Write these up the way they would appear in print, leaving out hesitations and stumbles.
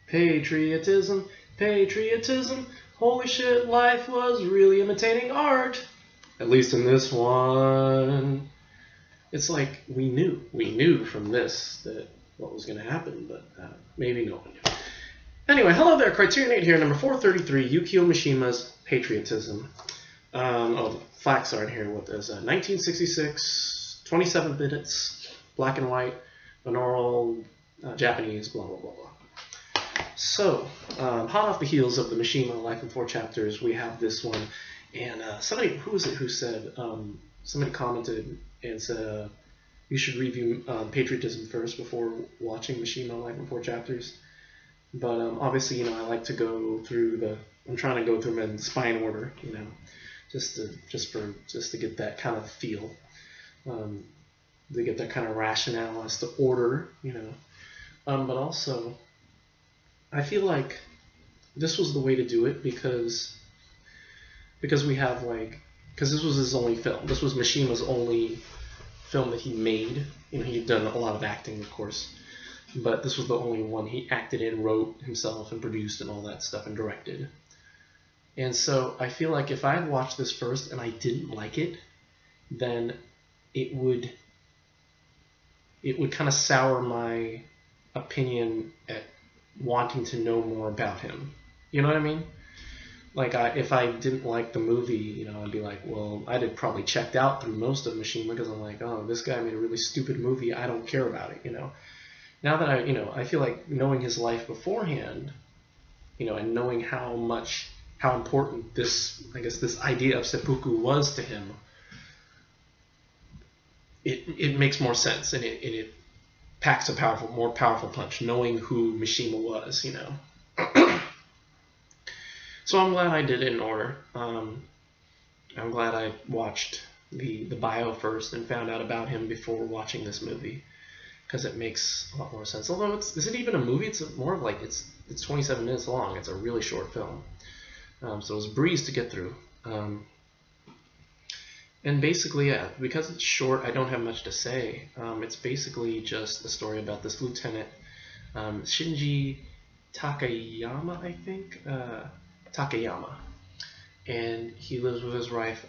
Patriotism, patriotism, holy shit, life was really imitating art. At least in this one. It's like we knew from this that what was going to happen, but maybe no one knew. Anyway, hello there, CriterioNate here, number 433, Yukio Mishima's Patriotism. The facts aren't here. What is 1966, 27 minutes, black and white, binaural, Japanese, blah, blah, blah, blah. So, hot off the heels of the Mishima Life in 4 Chapters, we have this one. And somebody, who was it who said, somebody commented and said, you should review Patriotism first before watching Mishima Life in 4 Chapters. But obviously, I like to go through I'm trying to go through them in spine order, just to get that kind of feel, to get that kind of rationale as to order, but also, I feel like this was the way to do it because we have because this was his only film. This was Mishima's only film that he made. He'd done a lot of acting, of course, but this was the only one he acted in, wrote himself, and produced, and all that stuff, and directed. And so I feel like if I had watched this first and I didn't like it, then it would kind of sour my opinion at wanting to know more about him. You know what I mean? Like, if I didn't like the movie, I'd be like, well, I'd have probably checked out through most of Mishima because I'm like, oh, this guy made a really stupid movie. I don't care about it, Now that I feel like knowing his life beforehand, and knowing how important this idea of seppuku was to him, it makes more sense, and it packs a more powerful punch, knowing who Mishima was, So I'm glad I did it in order. I'm glad I watched the bio first and found out about him before watching this movie, because it makes a lot more sense. Although is it even a movie? It's more of like it's 27 minutes long. It's a really short film, so it was a breeze to get through. And basically, yeah, because it's short, I don't have much to say. It's basically just a story about this lieutenant, Shinji Takayama, I think. Takayama. And he lives with his wife,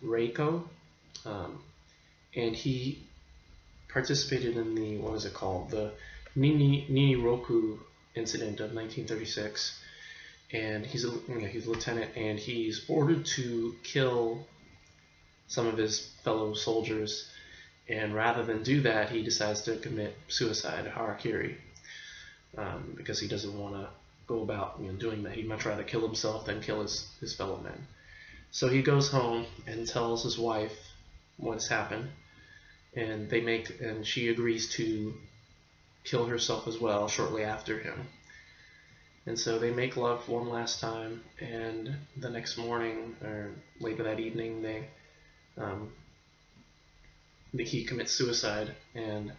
Reiko. And he participated in the, the Niniroku incident of 1936. And he's a lieutenant, and he's ordered to kill some of his fellow soldiers, and rather than do that, he decides to commit suicide, harakiri, because he doesn't want to go about doing that. He'd much rather kill himself than kill his fellow men. So he goes home and tells his wife what's happened, and she agrees to kill herself as well shortly after him. And so they make love one last time, and the next morning, or later that evening, he commits suicide, and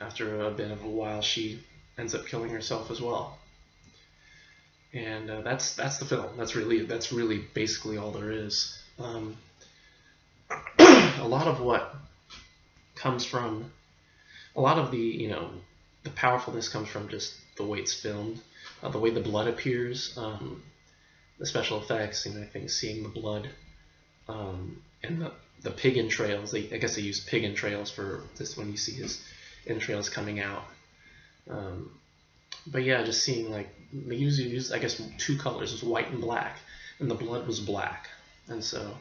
after a bit of a while, she ends up killing herself as well. And that's the film. That's really basically all there is. A lot of what comes from, a lot of the the powerfulness comes from just the way it's filmed, the way the blood appears, the special effects. I think seeing the blood. And the pig entrails, I guess they use pig entrails for this when you see his entrails coming out. But yeah, just seeing they usually use, I guess, 2 colors, it was white and black, and the blood was black, and so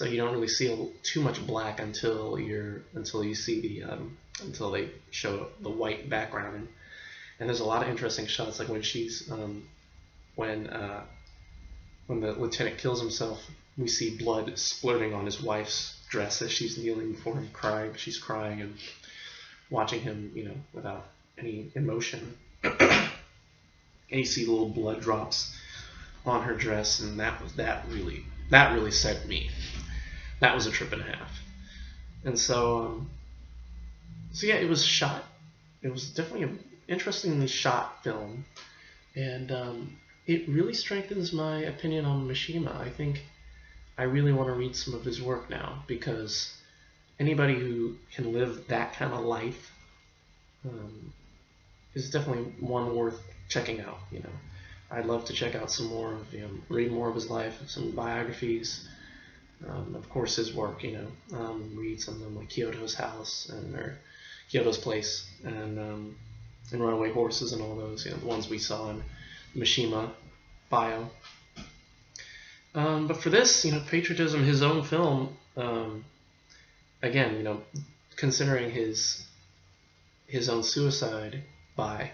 you don't really see too much black until you see until they show the white background, and there's a lot of interesting shots, like when she's when the lieutenant kills himself. We see blood splurting on his wife's dress as she's kneeling before him, crying. She's crying and watching him, without any emotion. And you see little blood drops on her dress, and that really sent me. That was a trip and a half. And so yeah, it was shot. It was definitely an interestingly shot film, and it really strengthens my opinion on Mishima. I think I really want to read some of his work now, because anybody who can live that kind of life is definitely one worth checking out. You know, I'd love to check out some more of, read more of his life, some biographies. Of course, his work. Read some of them like Kyoto's House or Kyoto's Place and Runaway Horses and all those. The ones we saw in Mishima bio. But for this, Patriotism, his own film. Again, considering his own suicide by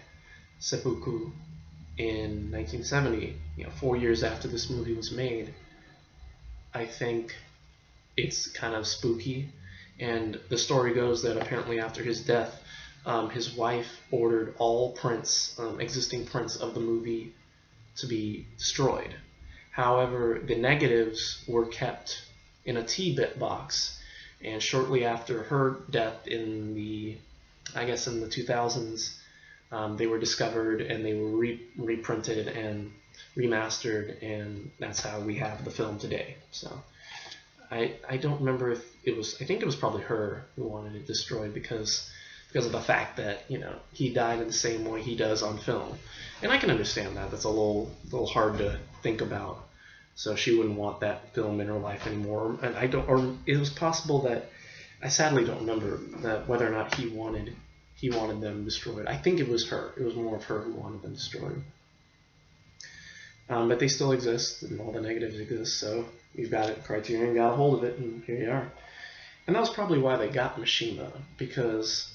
seppuku in 1970, 4 years after this movie was made, I think it's kind of spooky. And the story goes that apparently after his death, his wife ordered all prints, existing prints of the movie, to be destroyed. However, the negatives were kept in a T-bit box, and shortly after her death in the 2000s, they were discovered and they were reprinted and remastered, and that's how we have the film today. So I don't remember if it was, I think it was probably her who wanted it destroyed because of the fact that, he died in the same way he does on film. And I can understand that. That's a little hard to think about. So she wouldn't want that film in her life anymore. And it was possible that, I sadly don't remember that whether or not he wanted them destroyed. I think it was her. It was more of her who wanted them destroyed. But they still exist, and all the negatives exist, so you've got it. Criterion got a hold of it, and here you are. And that was probably why they got Mishima, because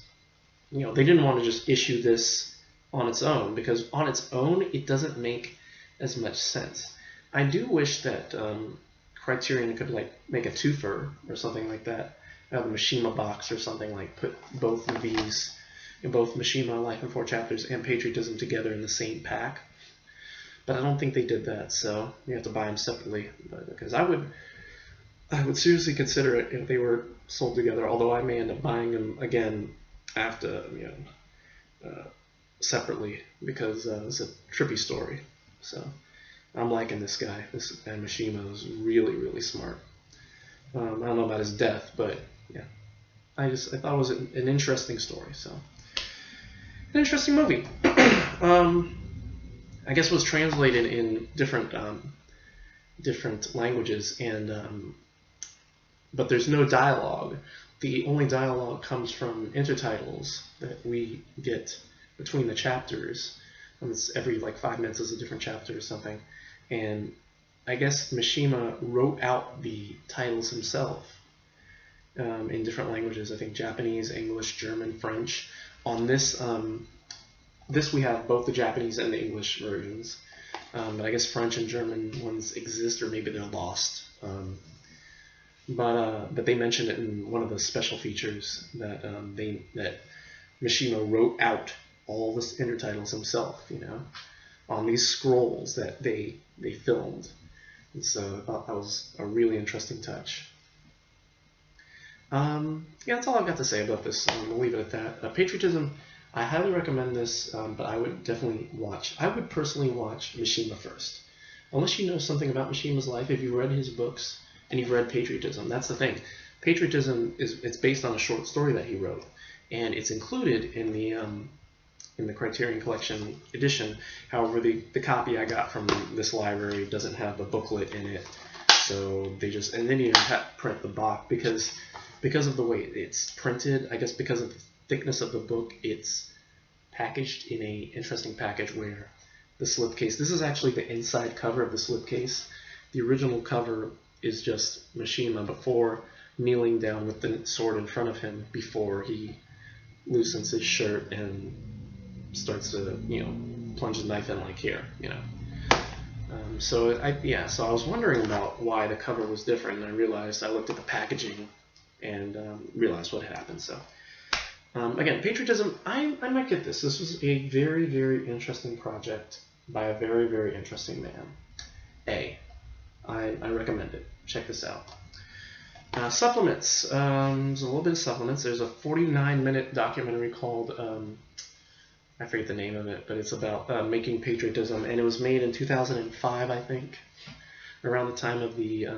they didn't want to just issue this on its own, because on its own it doesn't make as much sense. I do wish that Criterion could make a twofer or something like that, have a Mishima box or something, like put both of these, both Mishima, Life in 4 Chapters, and Patriotism together in the same pack. But I don't think they did that, so you have to buy them separately. Because I would seriously consider it if they were sold together. Although I may end up buying them again after, separately, because it's a trippy story. So I'm liking this guy. This guy Mishima is really, really smart. I don't know about his death, but yeah, I thought it was an interesting story. So an interesting movie. I guess was translated in different languages, and but there's no dialogue. The only dialogue comes from intertitles that we get between the chapters. It's every 5 minutes is a different chapter or something. And I guess Mishima wrote out the titles himself in different languages. I think Japanese, English, German, French. On this we have both the Japanese and the English versions, but I guess French and German ones exist, or maybe they're lost. But they mentioned it in one of the special features that that Mishima wrote out all the intertitles himself, on these scrolls that they filmed. And so I thought that was a really interesting touch. Yeah, that's all I've got to say about this. We'll leave it at that. Patriotism. I highly recommend this, but I would personally watch Mishima first. Unless you know something about Mishima's life, if you've read his books and you've read Patriotism, that's the thing. Patriotism it's based on a short story that he wrote, and it's included in the Criterion Collection edition. However, the copy I got from this library doesn't have the booklet in it, so they didn't even print the box because of the way it's printed. I guess because of the thickness of the book, it's packaged in a interesting package where the slipcase, this is actually the inside cover of the slipcase. The original cover is just Mishima before kneeling down with the sword in front of him before he loosens his shirt and starts to, plunge the knife in like here, So I was wondering about why the cover was different, and I looked at the packaging and realized what had happened. So again, Patriotism, I might get this. This was a very, very interesting project by a very, very interesting man. I recommend it. Check this out. Supplements. There's a little bit of supplements. There's a 49-minute documentary called, I forget the name of it, but it's about making Patriotism, and it was made in 2005, I think, around the time of the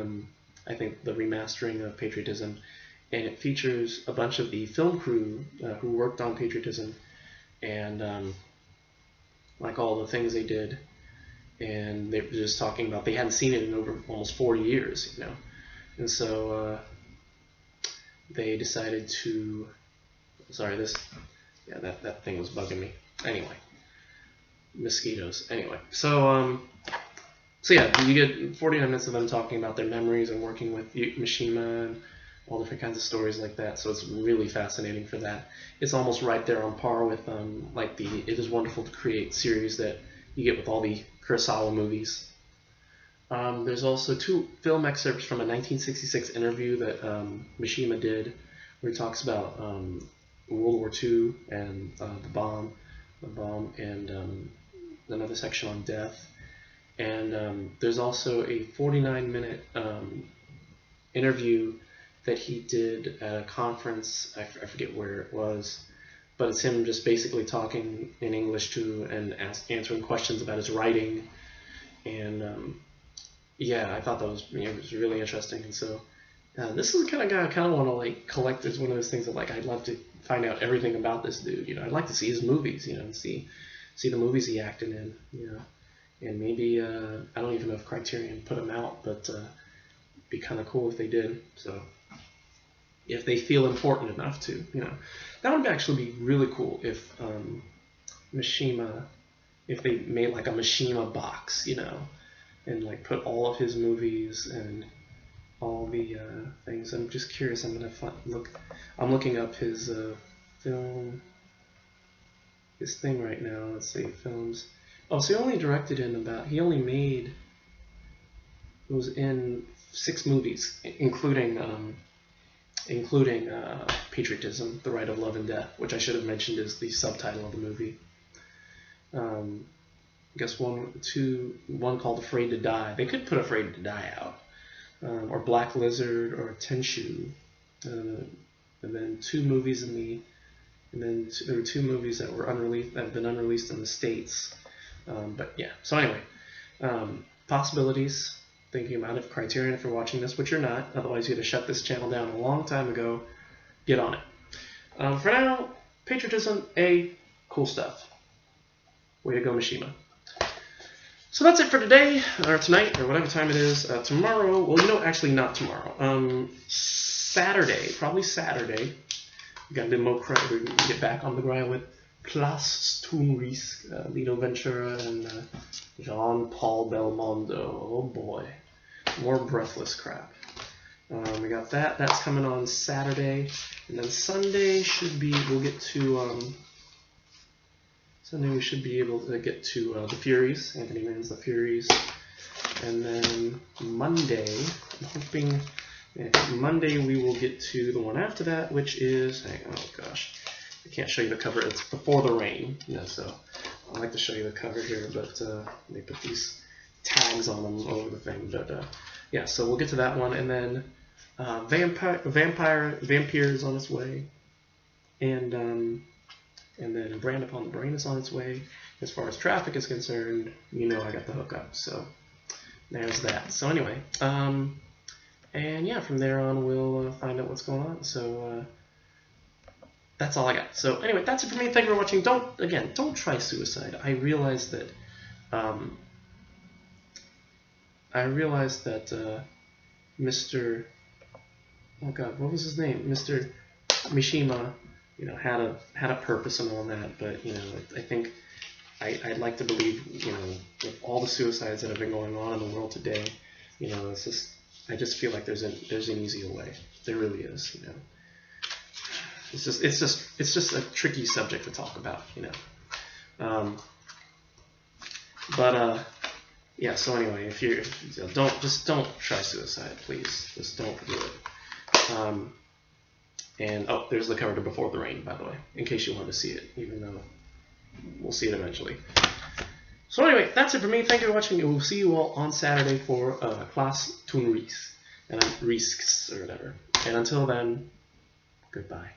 remastering of Patriotism. And it features a bunch of the film crew who worked on Patriotism, and like all the things they did, and they were just talking about they hadn't seen it in over almost 40 years, you know, and so they decided to. Sorry, that thing was bugging me. Anyway, mosquitoes. Anyway, so yeah, you get 49 minutes of them talking about their memories and working with Mishima and all different kinds of stories like that. So it's really fascinating for that. It's almost right there on par with like the It Is Wonderful to Create series that you get with all the Kurosawa movies. There's also 2 film excerpts from a 1966 interview that Mishima did, where he talks about World War II and the bomb, and another section on death. And there's also a 49-minute interview that he did at a conference. I forget where it was, but it's him just basically talking in English to and answering questions about his writing. And yeah, I thought that was, it was really interesting. And so this is the kind of guy I kind of want to like collect. It's one of those things that like I'd love to find out everything about this dude. You know, I'd like to see his movies. You know, and see the movies he acted in. You know, and maybe I don't even know if Criterion put them out, but it'd be kind of cool if they did. So if they feel important enough to, you know, that would actually be really cool if Mishima, if they made like a Mishima box, you know, and like put all of his movies and all the things. I'm just curious. I'm looking up his film, his thing right now. Let's see, films. Oh, so he only directed he only made, it was in 6 movies, including Patriotism, The Right of Love and Death, which I should have mentioned is the subtitle of the movie. I guess one called Afraid to Die. They could put Afraid to Die out. Or Black Lizard, or Tenshu. And then 2 movies there were 2 movies that were unreleased, that have been unreleased in the States. But yeah, so anyway, possibilities. Thinking about it, Criterion, if you're watching this, which you're not, otherwise you'd have shut this channel down a long time ago. Get on it. For now, Patriotism, cool stuff. Way to go, Mishima. So that's it for today, or tonight, or whatever time it is. Tomorrow, well, you know, actually not tomorrow. Saturday, probably Saturday. We got a bit more credit. We can get back on the grind with Place Tunris, Lino Ventura and Jean-Paul Belmondo. Oh boy, more breathless crap. We got that. That's coming on Saturday, and then Sunday we'll get to. Sunday we should be able to get to The Furies, Anthony Mann's The Furies, and then Monday, I'm hoping. Monday we will get to the one after that, which is, oh gosh, I can't show you the cover. It's Before the Rain, you know, so I like to show you the cover here, but they put these tags on them all over the thing. But yeah, so we'll get to that one, and then Vampire is on its way, and then Brand Upon the Brain is on its way. As far as traffic is concerned, you know I got the hookup, so there's that. So anyway, and yeah, from there on we'll find out what's going on. So that's all I got. So anyway, that's it for me. Thank you for watching. Don't try suicide. I realize that Mr. Oh God, what was his name? Mr. Mishima, you know, had a purpose and all that. But you know, I think I'd like to believe, you know, with all the suicides that have been going on in the world today, you know, it's just. I just feel like there's an easier way. There really is, you know. It's just a tricky subject to talk about, you know. Yeah. So anyway, don't try suicide, please. Just don't do it. And oh, there's the cover to Before the Rain, by the way, in case you wanted to see it, even though we'll see it eventually. So anyway, that's it for me. Thank you for watching, and we'll see you all on Saturday for Class Tunris, and Risks, or whatever. And until then, goodbye.